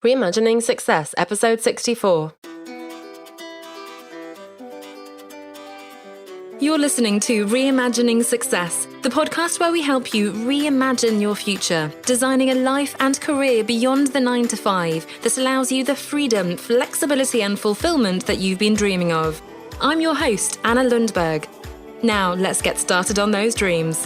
Reimagining Success, Episode 64. You're listening to Reimagining Success, the podcast where we help you reimagine your future, designing a life and career beyond the 9 to 5 that allows you the freedom, flexibility and fulfillment that you've been dreaming of. I'm your host, Anna Lundberg. Now, let's get started on those dreams.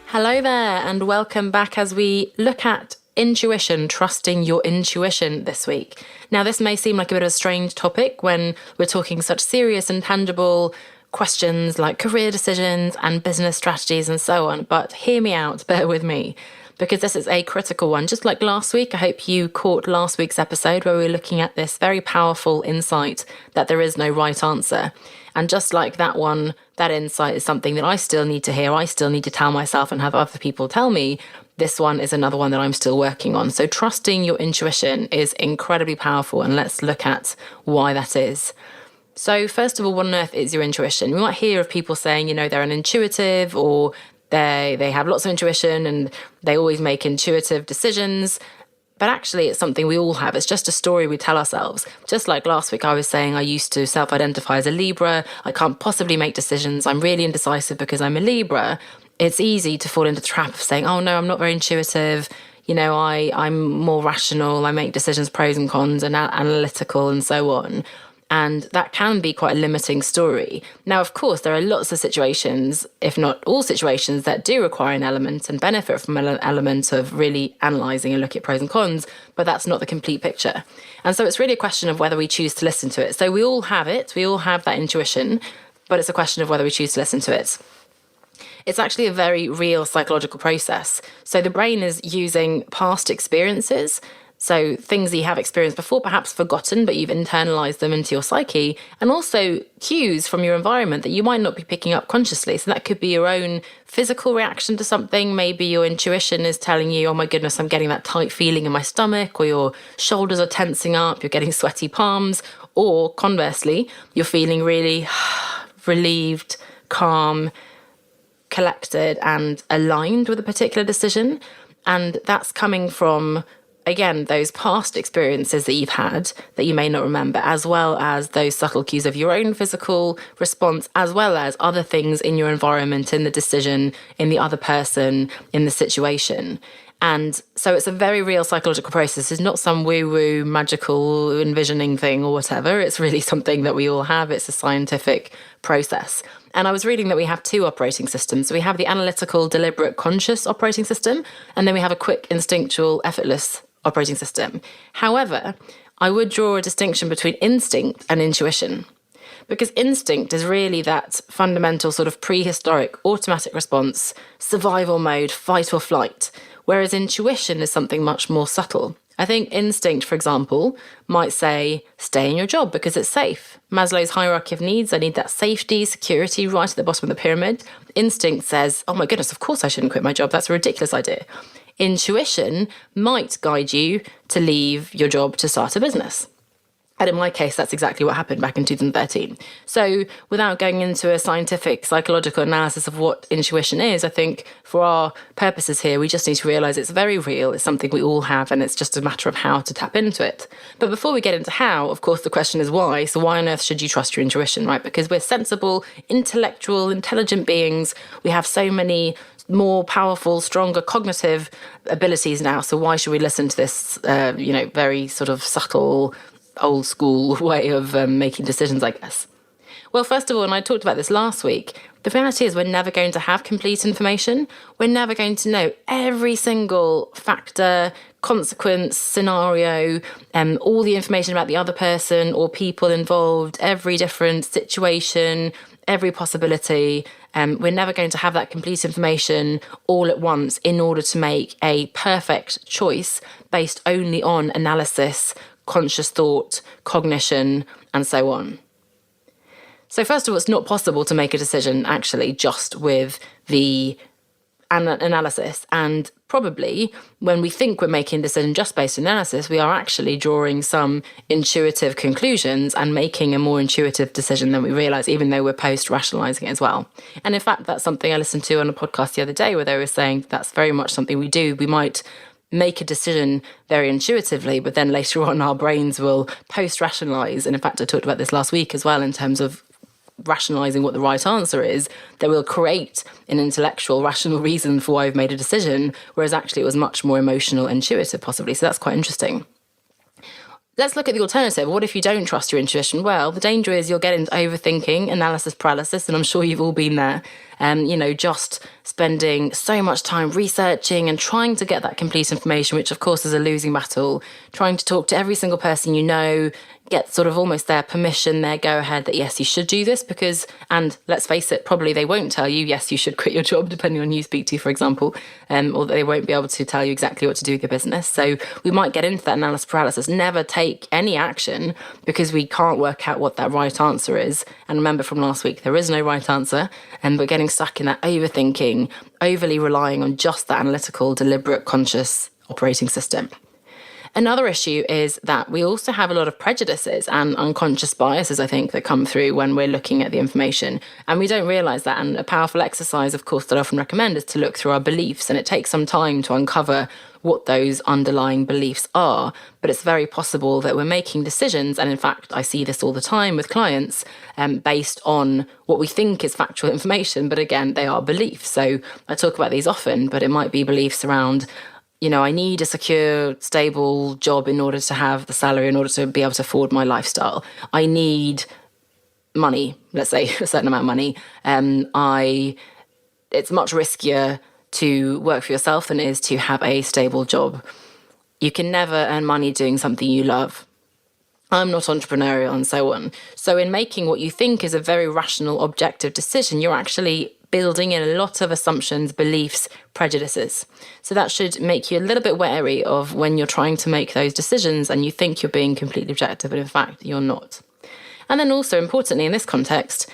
Hello there, and welcome back as we look at intuition, trusting your intuition this week. Now, this may seem like a bit of a strange topic when we're talking such serious and tangible questions like career decisions and business strategies and so on, but hear me out, bear with me, because this is a critical one. Just like last week, I hope you caught last week's episode where we were looking at this very powerful insight that there is no right answer. And just like that one, that insight is something that I still need to hear. I still need to tell myself and have other people tell me. This one is another one that I'm still working on. So trusting your intuition is incredibly powerful. And let's look at why that is. So first of all, what on earth is your intuition? We might hear of people saying, they're an intuitive, or they have lots of intuition and they always make intuitive decisions. But actually, it's something we all have. It's just a story we tell ourselves. Just like last week, I was saying I used to self-identify as a Libra. I can't possibly make decisions. I'm really indecisive because I'm a Libra. It's easy to fall into the trap of saying, oh no, I'm not very intuitive. I'm more rational. I make decisions, pros and cons, and analytical and so on. And that can be quite a limiting story. Now, of course, there are lots of situations, if not all situations, that do require an element and benefit from an element of really analysing and looking at pros and cons, but that's not the complete picture. And so it's really a question of whether we choose to listen to it. So we all have it, we all have that intuition, but it's a question of whether we choose to listen to it. It's actually a very real psychological process. So the brain is using past experiences, so things that you have experienced before, perhaps forgotten, but you've internalized them into your psyche, and also cues from your environment that you might not be picking up consciously. So that could be your own physical reaction to something. Maybe your intuition is telling you, oh my goodness, I'm getting that tight feeling in my stomach, or your shoulders are tensing up, you're getting sweaty palms, or conversely, you're feeling really relieved, calm, collected, and aligned with a particular decision. And that's coming from, again, those past experiences that you've had that you may not remember, as well as those subtle cues of your own physical response, as well as other things in your environment, in the decision, in the other person, in the situation. And so it's a very real psychological process. It's not some woo-woo magical envisioning thing or whatever. It's really something that we all have. It's a scientific process. And I was reading that we have two operating systems. So we have the analytical, deliberate, conscious operating system, and then we have a quick, instinctual, effortless operating system. However, I would draw a distinction between instinct and intuition, because instinct is really that fundamental sort of prehistoric automatic response, survival mode, fight or flight, whereas intuition is something much more subtle. I think instinct, for example, might say, stay in your job because it's safe. Maslow's hierarchy of needs, I need that safety, security right at the bottom of the pyramid. Instinct says, oh my goodness, of course I shouldn't quit my job. That's a ridiculous idea. Intuition might guide you to leave your job to start a business. And in my case, that's exactly what happened back in 2013. So without going into a scientific, psychological analysis of what intuition is, I think for our purposes here, we just need to realise it's very real. It's something we all have, and it's just a matter of how to tap into it. But before we get into how, of course, the question is why. So why on earth should you trust your intuition, right? Because we're sensible, intellectual, intelligent beings. We have so many more powerful, stronger cognitive abilities now. So why should we listen to this, very sort of subtle, old school way of making decisions, I guess? Well, first of all, and I talked about this last week, the reality is we're never going to have complete information. We're never going to know every single factor, consequence, scenario, all the information about the other person or people involved, every different situation, every possibility. We're never going to have that complete information all at once in order to make a perfect choice based only on analysis, conscious thought, cognition, and so on. So first of all, it's not possible to make a decision actually just with the analysis. And probably when we think we're making a decision just based on analysis, we are actually drawing some intuitive conclusions and making a more intuitive decision than we realize, even though we're post-rationalizing it as well. And in fact, that's something I listened to on a podcast the other day where they were saying that's very much something we do. We might make a decision very intuitively, but then later on our brains will post-rationalize. And in fact, I talked about this last week as well in terms of rationalizing what the right answer is, that will create an intellectual, rational reason for why I've made a decision, whereas actually it was much more emotional, intuitive, possibly. So that's quite interesting. Let's look at the alternative. What if you don't trust your intuition? Well, the danger is you'll get into overthinking, analysis paralysis, and I'm sure you've all been there. Just spending so much time researching and trying to get that complete information, which of course is a losing battle, trying to talk to every single person you know, get sort of almost their permission, their go ahead that yes, you should do this because, and let's face it, probably they won't tell you, yes, you should quit your job, depending on who you speak to, for example, or they won't be able to tell you exactly what to do with your business. So we might get into that analysis paralysis, never take any action because we can't work out what that right answer is. And remember from last week, there is no right answer, but getting stuck in that overthinking, overly relying on just that analytical, deliberate, conscious operating system. Another issue is that we also have a lot of prejudices and unconscious biases, I think, that come through when we're looking at the information. And we don't realize that. And a powerful exercise, of course, that I often recommend is to look through our beliefs. And it takes some time to uncover what those underlying beliefs are. But it's very possible that we're making decisions. And in fact, I see this all the time with clients based on what we think is factual information. But again, they are beliefs. So I talk about these often, but it might be beliefs around, I need a secure, stable job in order to have the salary, in order to be able to afford my lifestyle. I need money, let's say a certain amount of money. It's much riskier to work for yourself than it is to have a stable job. You can never earn money doing something you love. I'm not entrepreneurial and so on. So in making what you think is a very rational, objective decision, you're actually building in a lot of assumptions, beliefs, prejudices. So that should make you a little bit wary of when you're trying to make those decisions and you think you're being completely objective, but in fact, you're not. And then also, importantly, in this context,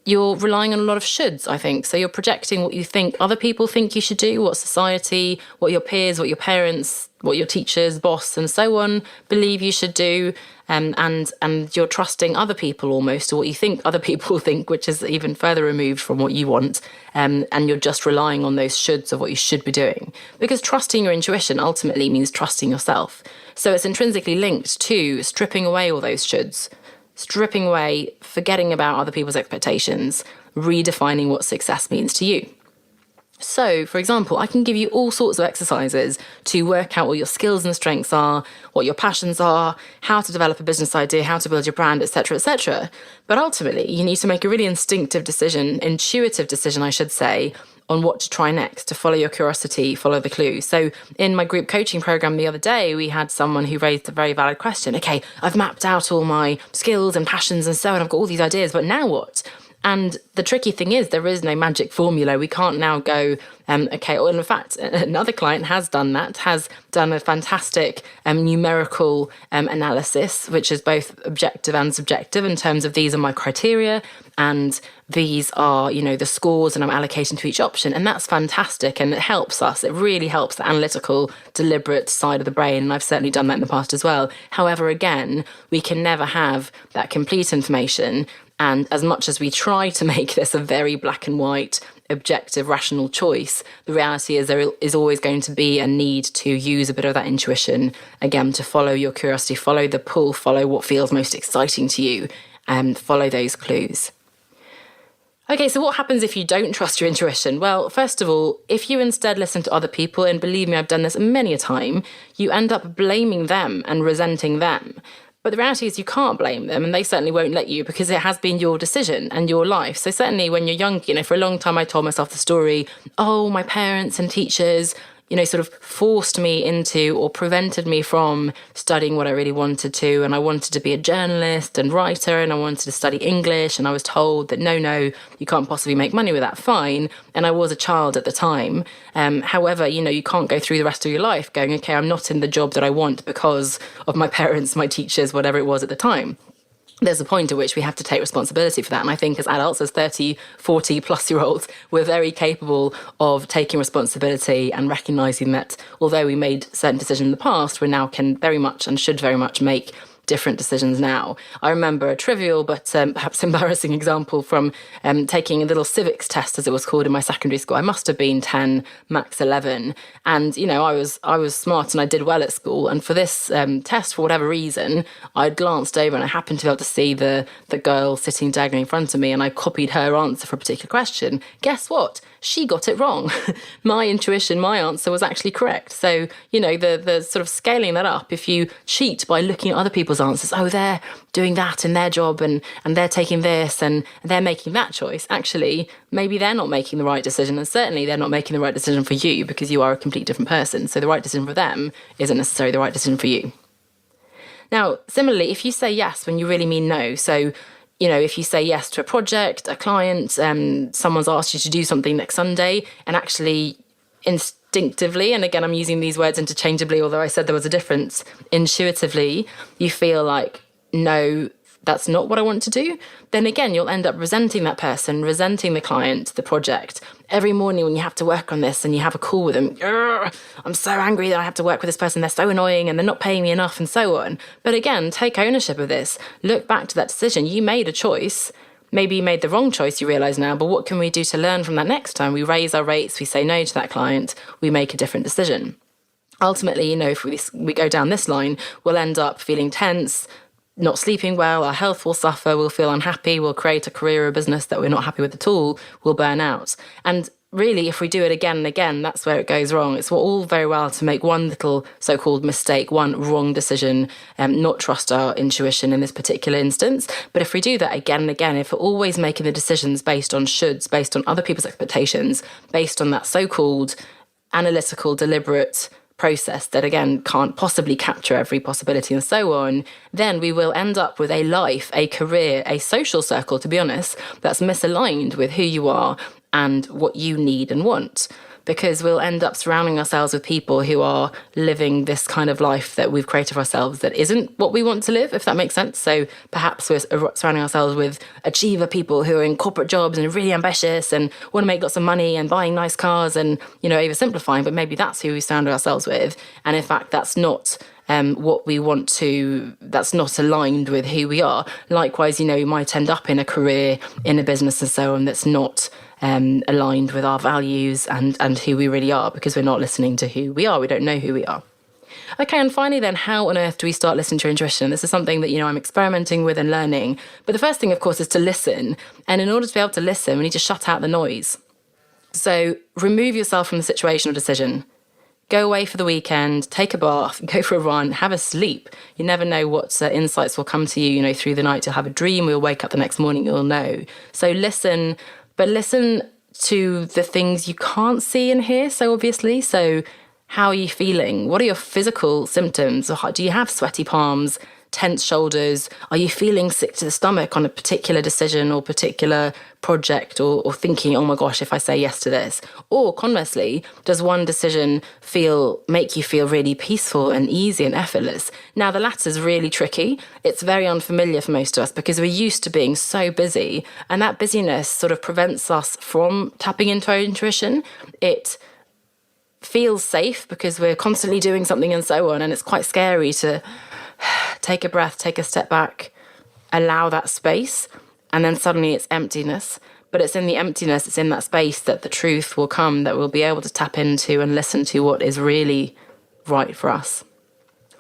you're relying on a lot of shoulds, I think. So you're projecting what you think other people think you should do, what society, what your peers, what your parents, what your teachers, boss, and so on believe you should do. And you're trusting other people almost, or what you think other people think, which is even further removed from what you want. And you're just relying on those shoulds of what you should be doing. Because trusting your intuition ultimately means trusting yourself. So it's intrinsically linked to stripping away all those shoulds. Stripping away, forgetting about other people's expectations, redefining what success means to you. So, for example, I can give you all sorts of exercises to work out what your skills and strengths are, what your passions are, how to develop a business idea, how to build your brand, etc., etc. But ultimately, you need to make a really intuitive decision, I should say, on what to try next, to follow your curiosity, follow the clue. So in my group coaching program the other day, we had someone who raised a very valid question. Okay, I've mapped out all my skills and passions and so on. I've got all these ideas, but now what? And the tricky thing is there is no magic formula. We can't now go, well, in fact, another client has done that, has done a fantastic numerical analysis, which is both objective and subjective in terms of these are my criteria and these are, the scores and I'm allocating to each option. And that's fantastic. And it helps us. It really helps the analytical, deliberate side of the brain. And I've certainly done that in the past as well. However, again, we can never have that complete information. And as much as we try to make this a very black and white, objective, rational choice, the reality is there is always going to be a need to use a bit of that intuition, again, to follow your curiosity, follow the pull, follow what feels most exciting to you, and follow those clues. Okay, so what happens if you don't trust your intuition? Well, first of all, if you instead listen to other people, and believe me, I've done this many a time, you end up blaming them and resenting them. But the reality is you can't blame them, and they certainly won't let you because it has been your decision and your life. So certainly when you're young, for a long time I told myself the story, my parents and teachers, sort of forced me into or prevented me from studying what I really wanted to. And I wanted to be a journalist and writer, and I wanted to study English. And I was told that, no, you can't possibly make money with that. Fine. And I was a child at the time. However, you can't go through the rest of your life going, okay, I'm not in the job that I want because of my parents, my teachers, whatever it was at the time. there's a point at which we have to take responsibility for that. And I think as adults, as 30, 40 plus year olds, we're very capable of taking responsibility and recognizing that although we made certain decisions in the past, we now can very much and should very much make different decisions now. I remember a trivial but perhaps embarrassing example from taking a little civics test, as it was called, in my secondary school. I must have been 10, max 11. And, I was smart and I did well at school. And for this test, for whatever reason, I'd glanced over and I happened to be able to see the girl sitting diagonally in front of me, and I copied her answer for a particular question. Guess what? She got it wrong. My intuition, my answer was actually correct. So, the sort of scaling that up, if you cheat by looking at other people's answers, oh, they're doing that in their job and they're taking this and they're making that choice. Actually, maybe they're not making the right decision, and certainly they're not making the right decision for you because you are a completely different person. So the right decision for them isn't necessarily the right decision for you. Now, similarly, if you say yes when you really mean no, so if you say yes to a project, a client, someone's asked you to do something next Sunday, and actually instinctively, and again, I'm using these words interchangeably, although I said there was a difference, intuitively, you feel like, no, that's not what I want to do, then again, you'll end up resenting that person, resenting the client, the project. Every morning when you have to work on this and you have a call with them, I'm so angry that I have to work with this person, they're so annoying and they're not paying me enough and so on. But again, take ownership of this. Look back to that decision. You made a choice. Maybe you made the wrong choice, you realise now, but what can we do to learn from that next time? We raise our rates, we say no to that client, we make a different decision. Ultimately, if we go down this line, we'll end up feeling tense, not sleeping well, our health will suffer, we'll feel unhappy, we'll create a career or a business that we're not happy with at all, we'll burn out. And really, if we do it again and again, that's where it goes wrong. It's all very well to make one little so-called mistake, one wrong decision, not trust our intuition in this particular instance. But if we do that again and again, if we're always making the decisions based on shoulds, based on other people's expectations, based on that so-called analytical, deliberate process that, again, can't possibly capture every possibility and so on, then we will end up with a life, a career, a social circle, to be honest, that's misaligned with who you are and what you need and want, because we'll end up surrounding ourselves with people who are living this kind of life that we've created for ourselves that isn't what we want to live, if that makes sense. So perhaps we're surrounding ourselves with achiever people who are in corporate jobs and are really ambitious and want to make lots of money and buying nice cars and, oversimplifying, but maybe that's who we surround ourselves with. And in fact, that's not what we want to, that's not aligned with who we are. Likewise, we might end up in a career, in a business and so on that's not aligned with our values and who we really are, because we're not listening to who we are. We don't know who we are. Okay, and finally then, how on earth do we start listening to your intuition? This is something that, I'm experimenting with and learning. But the first thing, of course, is to listen. And in order to be able to listen, we need to shut out the noise. So remove yourself from the situation or decision. Go away for the weekend, take a bath, go for a run, have a sleep. You never know what insights will come to you, through the night. You'll have a dream, you'll wake up the next morning, you'll know. So listen, but listen to the things you can't see and hear so obviously. So how are you feeling? What are your physical symptoms? Do you have sweaty palms, tense shoulders? Are you feeling sick to the stomach on a particular decision or particular project or thinking, oh my gosh, if I say yes to this? Or conversely, does one decision make you feel really peaceful and easy and effortless? Now, the latter is really tricky. It's very unfamiliar for most of us because we're used to being so busy, and that busyness sort of prevents us from tapping into our intuition. It feels safe because we're constantly doing something and so on, and it's quite scary to take a breath, take a step back, allow that space, and then suddenly it's emptiness. But it's in the emptiness, it's in that space that the truth will come, that we'll be able to tap into and listen to what is really right for us.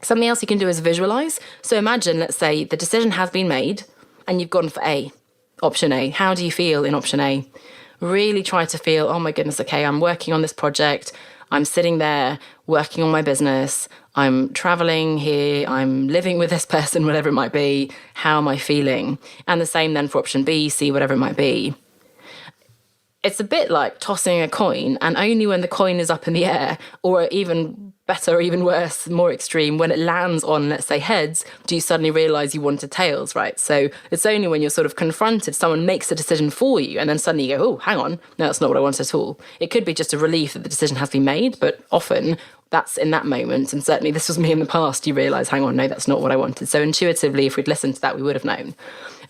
Something else you can do is visualize. So imagine, let's say, the decision has been made and you've gone for A, option A. How do you feel in option A? Really try to feel, oh my goodness, okay, I'm working on this project, I'm sitting there working on my business, I'm traveling here, I'm living with this person, whatever it might be. How am I feeling? And the same then for option B, C, whatever it might be. It's a bit like tossing a coin, and only when the coin is up in the air, or even better, or even worse, more extreme, when it lands on, let's say, heads, do you suddenly realise you wanted tails, right? So it's only when you're sort of confronted, someone makes a decision for you, and then suddenly you go, oh, hang on, no, that's not what I wanted at all. It could be just a relief that the decision has been made, but often that's in that moment. And certainly this was me in the past. You realise, hang on, no, that's not what I wanted. So intuitively, if we'd listened to that, we would have known.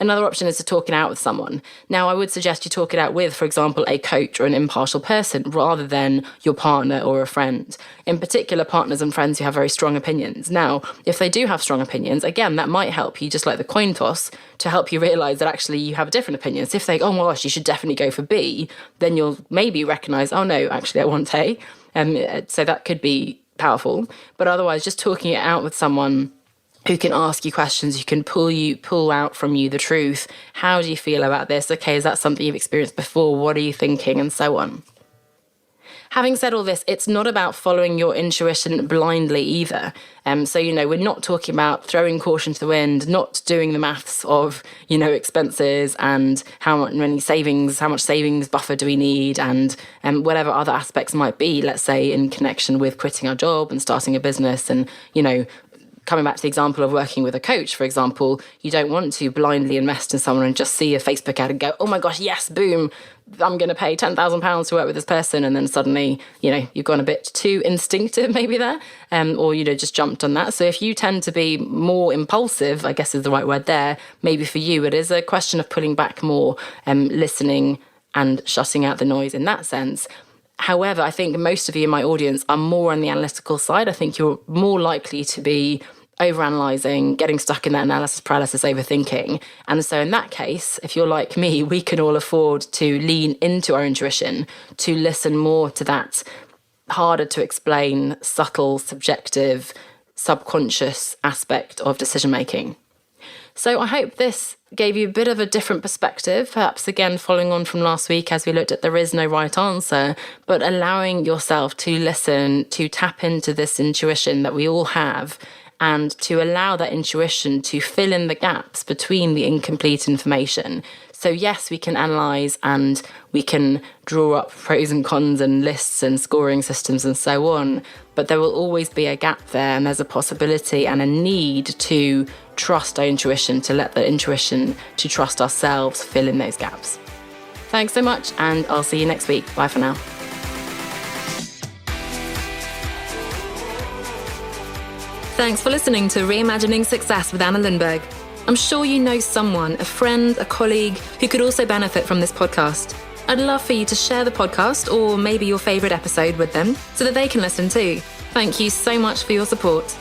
Another option is to talk it out with someone. Now, I would suggest you talk it out with, for example, a coach or an impartial person rather than your partner or a friend. In particular, partners and friends who have very strong opinions. Now, if they do have strong opinions, again, that might help you, just like the coin toss, to help you realise that actually you have a different opinion. So if they go, oh my gosh, you should definitely go for B, then you'll maybe recognise, oh no, actually I want A. So that could be powerful. But otherwise, just talking it out with someone who can ask you questions, who can pull out from you the truth. How do you feel about this? Okay, is that something you've experienced before? What are you thinking? And so on. Having said all this, it's not about following your intuition blindly either. So, we're not talking about throwing caution to the wind, not doing the maths of, expenses and how much savings buffer do we need, and whatever other aspects might be, let's say in connection with quitting our job and starting a business and, coming back to the example of working with a coach, for example, you don't want to blindly invest in someone and just see a Facebook ad and go, oh my gosh, yes, boom, I'm going to pay £10,000 to work with this person. And then suddenly, you've gone a bit too instinctive maybe there, or, just jumped on that. So if you tend to be more impulsive, I guess is the right word there, maybe for you, it is a question of pulling back more, listening and shutting out the noise in that sense. However, I think most of you in my audience are more on the analytical side. I think you're more likely to be overanalyzing, getting stuck in that analysis paralysis, overthinking. And so in that case, if you're like me, we can all afford to lean into our intuition, to listen more to that harder to explain, subtle, subjective, subconscious aspect of decision making. So I hope this gave you a bit of a different perspective, perhaps again following on from last week as we looked at there is no right answer, but allowing yourself to listen, to tap into this intuition that we all have, and to allow that intuition to fill in the gaps between the incomplete information. So yes, we can analyse and we can draw up pros and cons and lists and scoring systems and so on, but there will always be a gap there, and there's a possibility and a need to trust our intuition, to let the intuition, to trust ourselves fill in those gaps. Thanks so much, and I'll see you next week. Bye for now. Thanks for listening to Reimagining Success with Anna Lundberg. I'm sure you know someone, a friend, a colleague, who could also benefit from this podcast. I'd love for you to share the podcast or maybe your favourite episode with them so that they can listen too. Thank you so much for your support.